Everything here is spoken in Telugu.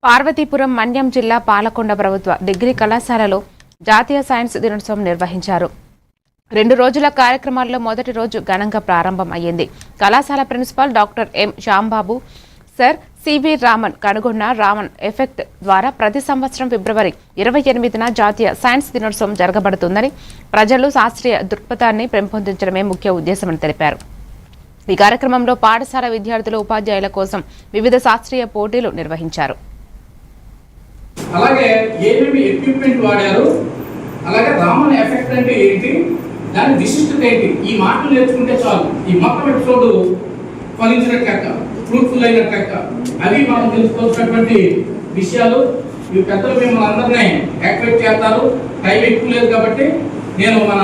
పార్వతీపురం మన్యం జిల్లా పాలకొండ ప్రభుత్వ డిగ్రీ కళాశాలలో జాతీయ సైన్స్ దినోత్సవం నిర్వహించారు. 2 రోజుల కార్యక్రమాల్లో మొదటి రోజు ఘనంగా ప్రారంభం అయ్యింది. కళాశాల principal doctor M Shyambabu sir CV Raman కనుగొన్న రామన్ ఎఫెక్ట్ ద్వారా ప్రతి సంవత్సరం ఫిబ్రవరి 28న జాతీయ సైన్స్ దినోత్సవం జరగబడుతుందని, ప్రజలు శాస్త్రీయ దృక్పథాన్ని పెంపొందించడమే ముఖ్య ఉద్దేశమని తెలిపారు. ఈ కార్యక్రమంలో పాఠశాల విద్యార్థులు, ఉపాధ్యాయుల కోసం వివిధ శాస్త్రీయ పోటీలు నిర్వహించారు. అలాగే ఏమేమి ఎక్విప్మెంట్ వాడారు, అలాగే రామన్ ఎఫెక్ట్ అంటే ఏంటి, దాని విశిష్టత ఏంటి, ఈ మాటలు నేర్చుకుంటే చాలు ఈ మొత్తం ఎపిసోడ్ ఫలించినట్టు లెక్క, ఫ్రూట్ఫుల్ అయినట్టు లెక్క. అవి మనం తెలుసుకోవాల్సినటువంటి విషయాలు. ఈ పెద్దలు మిమ్మల్ని అందరినీ యాక్టివేట్ చేస్తారు. టైం ఎక్కువ లేదు కాబట్టి నేను మన